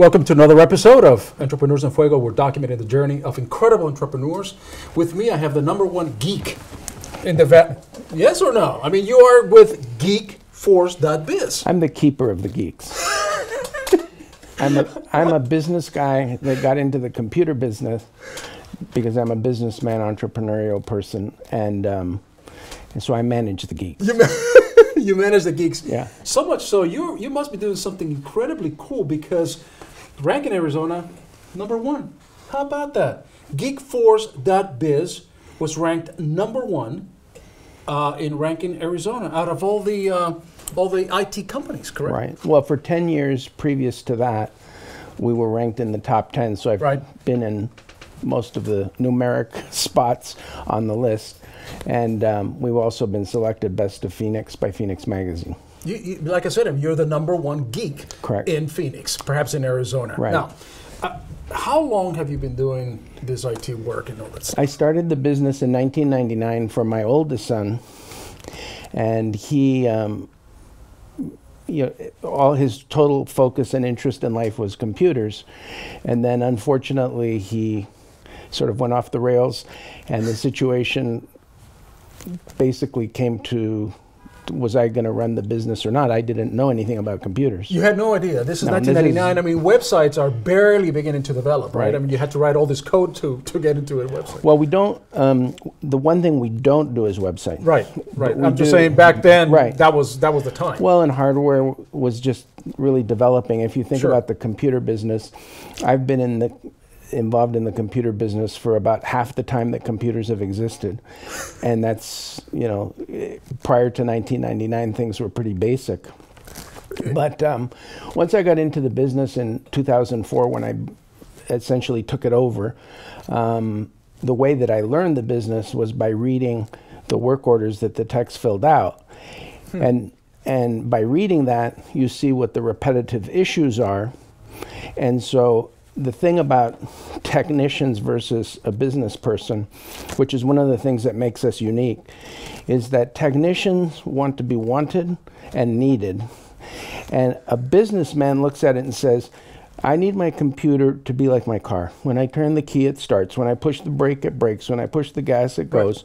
Welcome to another episode of Entrepreneurs in Fuego. We're documenting the journey of incredible entrepreneurs. With me, I have the #1 geek in the vet. Yes or no? I mean, you are with Geekforce.biz. I'm the keeper of the geeks. I'm a business guy that got into the computer business because I'm a businessman, entrepreneurial person, and so I manage the geeks. You manage the geeks. Yeah. So much so, you must be doing something incredibly cool because ranking Arizona, #1. How about that? Geekforce.biz was ranked #1 in ranking Arizona out of all the IT companies, correct? Right. Well, for 10 years previous to that, we were ranked in the top 10. So I've been in most of the numeric spots on the list. And we've also been selected Best of Phoenix by Phoenix Magazine. You, like I said, you're the #1 geek in Phoenix, perhaps in Arizona. Right. Now, how long have you been doing this IT work and all that stuff? I started the business in 1999 for my oldest son, and he, all his total focus and interest in life was computers, and then unfortunately he sort of went off the rails, and the situation basically came to, was I going to run the business or not? I didn't know anything about computers. You had no idea. This is 1999. I mean, websites are barely beginning to develop, right? I mean, you had to write all this code to get into a website. Well, we don't, the one thing we don't do is websites. Right. I'm just saying back then, that was the time. Well, and hardware was just really developing. If you think about the computer business, I've been involved in the computer business for about half the time that computers have existed. And that's, prior to 1999, things were pretty basic. But once I got into the business in 2004, when I essentially took it over, the way that I learned the business was by reading the work orders that the techs filled out. And by reading that, you see what the repetitive issues are. And so the thing about technicians versus a business person, which is one of the things that makes us unique, is that technicians want to be wanted and needed. And a businessman looks at it and says, I need my computer to be like my car. When I turn the key, it starts. When I push the brake, it brakes. When I push the gas, it goes.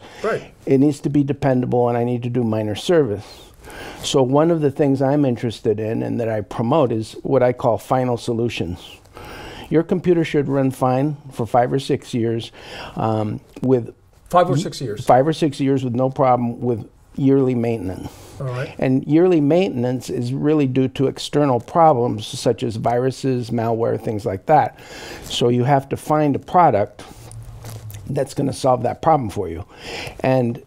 It needs to be dependable, and I need to do minor service. So one of the things I'm interested in and that I promote is what I call final solutions. Your computer should run fine for 5 or 6 years with 5 or 6 years. 5 or 6 years with no problem with yearly maintenance. All right. And yearly maintenance is really due to external problems such as viruses, malware, things like that. So you have to find a product that's going to solve that problem for you. And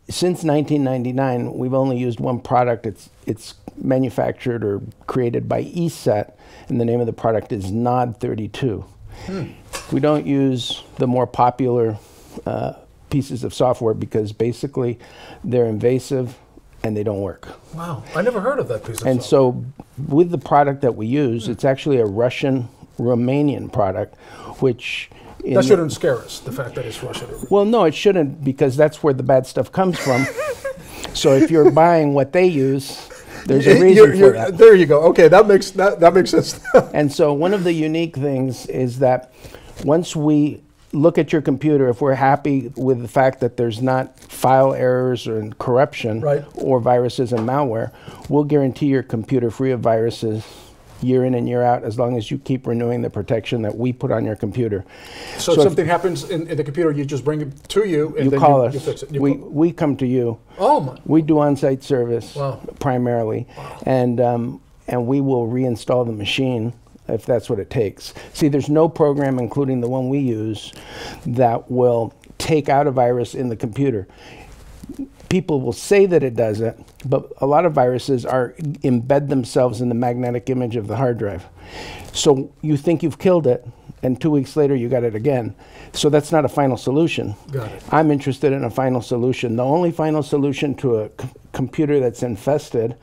since 1999, we've only used one product. It's manufactured or created by ESET, and the name of the product is NOD 32. We don't use the more popular pieces of software because basically they're invasive and they don't work. Wow, I never heard of that piece of software. And so with the product that we use, it's actually a Russian-Romanian product, which... That shouldn't scare us, the fact that it's Russian. Well, no, it shouldn't, because that's where the bad stuff comes from. So if you're buying what they use, there's a reason for that. There you go. Okay, that makes sense. And so one of the unique things is that once we look at your computer, if we're happy with the fact that there's not file errors or corruption or viruses and malware, we'll guarantee your computer free of viruses year in and year out, as long as you keep renewing the protection that we put on your computer. So if something happens in the computer, you just bring it to you, and you then call us. You fix it. We come to you. Oh my! We do on-site service primarily, Wow. and we will reinstall the machine if that's what it takes. See, there's no program, including the one we use, that will take out a virus in the computer. People will say that it does it, but a lot of viruses embed themselves in the magnetic image of the hard drive. So you think you've killed it, and 2 weeks later you got it again. So that's not a final solution. Got it. I'm interested in a final solution. The only final solution to a computer that's infested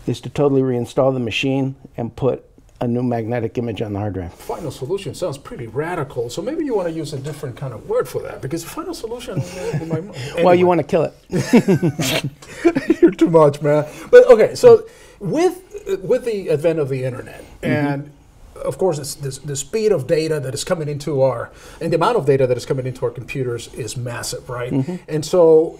is to totally reinstall the machine and put a new magnetic image on the hard drive. Final solution sounds pretty radical. So maybe you want to use a different kind of word for that, because final solution. Anyway. Well, you want to kill it. You're too much, man. But okay, so with the advent of the internet and of course, the speed of data that is coming into and the amount of data that is coming into our computers is massive, right? And so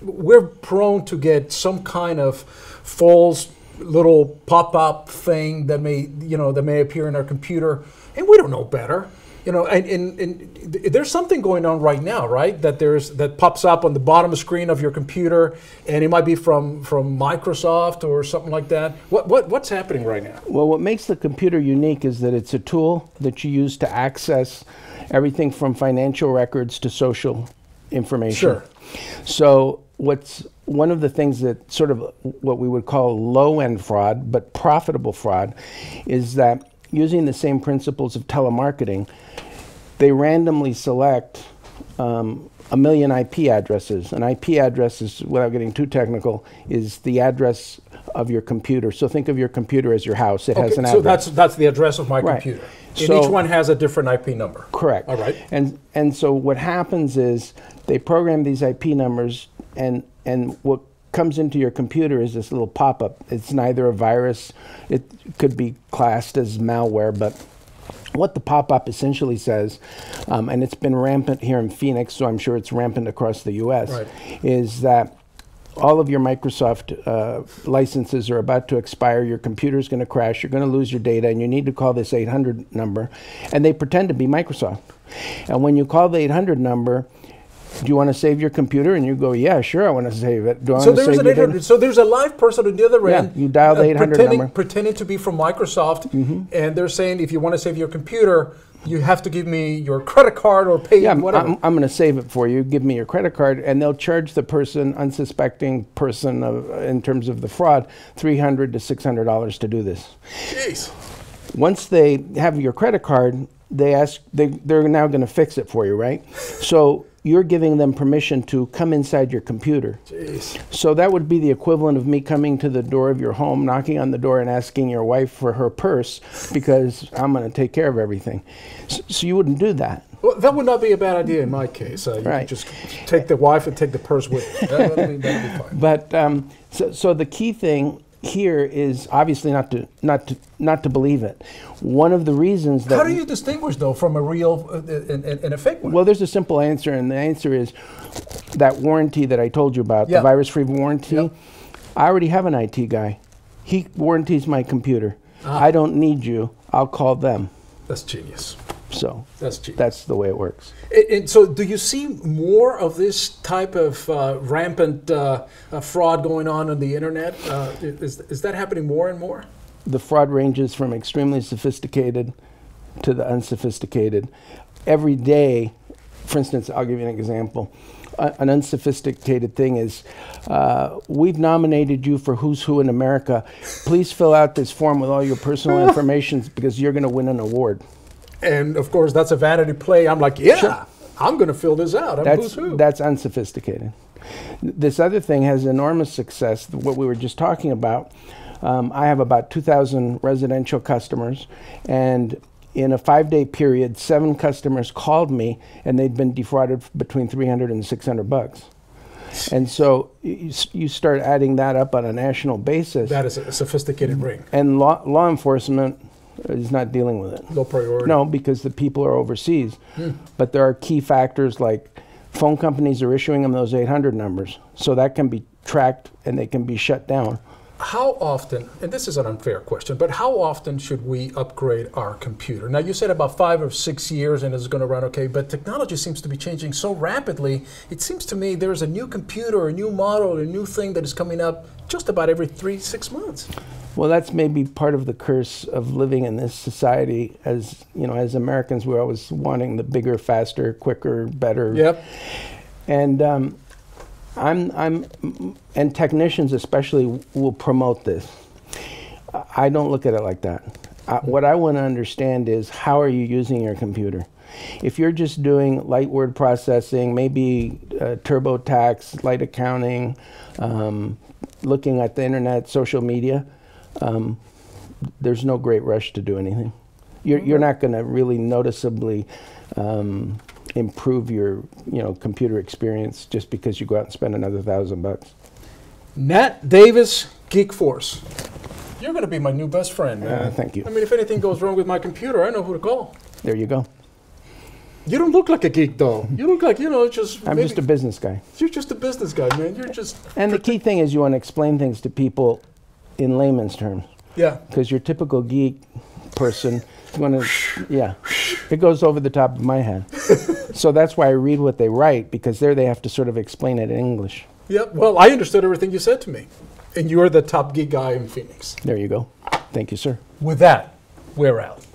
we're prone to get some kind of false little pop-up thing that may appear in our computer, and we don't know better. And there's something going on right now, right? That pops up on the bottom screen of your computer, and it might be from Microsoft or something like that. What's happening right now? Well, what makes the computer unique is that it's a tool that you use to access everything from financial records to social information. Sure. So one of the things that sort of what we would call low-end fraud, but profitable fraud, is that using the same principles of telemarketing, they randomly select 1 million IP addresses. An IP address is, without getting too technical, is the address of your computer. So think of your computer as your house. It has an address. So that's the address of my computer. And each one has a different IP number. Correct. All right. And so what happens is they program these IP numbers, and what comes into your computer is this little pop-up. It's neither a virus, it could be classed as malware, but what the pop-up essentially says, and it's been rampant here in Phoenix, so I'm sure it's rampant across the US, right, is that all of your Microsoft licenses are about to expire, your computer's going to crash, you're going to lose your data, and you need to call this 800 number, and they pretend to be Microsoft. And when you call the 800 number, do you want to save your computer? And you go, yeah, sure, I want to save it. Do I want to save your data? So there's a live person on the other end. Yeah, you dial the 800 number. Pretending to be from Microsoft, and they're saying, if you want to save your computer, you have to give me your credit card or pay whatever. I'm going to save it for you. Give me your credit card, and they'll charge the person, unsuspecting person, in terms of the fraud, $300 to $600 to do this. Jeez. Once they have your credit card, they're now going to fix it for you, right? So you're giving them permission to come inside your computer. Jeez. So that would be the equivalent of me coming to the door of your home, knocking on the door and asking your wife for her purse because I'm going to take care of everything. So you wouldn't do that. Well, that would not be a bad idea in my case. You right. could just take the wife and take the purse with you. That'd be fine. But so the key thing here is obviously not to believe it. One of the reasons that... How do you distinguish, though, from a real and a fake one? Well, there's a simple answer, and the answer is that warranty that I told you about, the virus-free warranty. Yep. I already have an IT guy. He warranties my computer. I don't need you. I'll call them. That's genius. So that's the way it works. And so do you see more of this type of rampant fraud going on the internet? Is that happening more and more? The fraud ranges from extremely sophisticated to the unsophisticated. Every day, for instance, I'll give you an example. An unsophisticated thing is, we've nominated you for Who's Who in America. Please fill out this form with all your personal information because you're going to win an award. And of course, that's a vanity play. I'm like, yeah, sure. I'm going to fill this out. Who's who. That's unsophisticated. This other thing has enormous success, what we were just talking about. I have about 2,000 residential customers, and in a 5-day period, 7 customers called me, and they'd been defrauded between $300 and $600. And so you start adding that up on a national basis. That is a sophisticated ring. And law enforcement is not dealing with it. Low priority. No, because the people are overseas. But there are key factors like phone companies are issuing them those 800 numbers. So that can be tracked and they can be shut down. How often, and this is an unfair question, but how often should we upgrade our computer? Now, you said about 5 or 6 years and it's going to run okay, but technology seems to be changing so rapidly. It seems to me there's a new computer, a new model, a new thing that is coming up just about every 3-6 months. Well, that's maybe part of the curse of living in this society. As you know, as Americans, we're always wanting the bigger, faster, quicker, better. Yep. And and technicians especially will promote this. I don't look at it like that. What I want to understand is, how are you using your computer? If you're just doing light word processing, maybe TurboTax, light accounting, looking at the internet, social media, there's no great rush to do anything. You're not going to really noticeably improve your computer experience just because you go out and spend another $1,000. Nat Davis, Geekforce. You're going to be my new best friend, man. Thank you. I mean, if anything goes wrong with my computer, I know who to call. There you go. You don't look like a geek, though. You look like, just... I'm just a business guy. You're just a business guy, man. You're just... And the key thing is you want to explain things to people in layman's terms. Yeah. Because your typical geek person, it goes over the top of my head. So that's why I read what they write, because there they have to sort of explain it in English. Yeah, well, I understood everything you said to me. And you're the top geek guy in Phoenix. There you go. Thank you, sir. With that, we're out.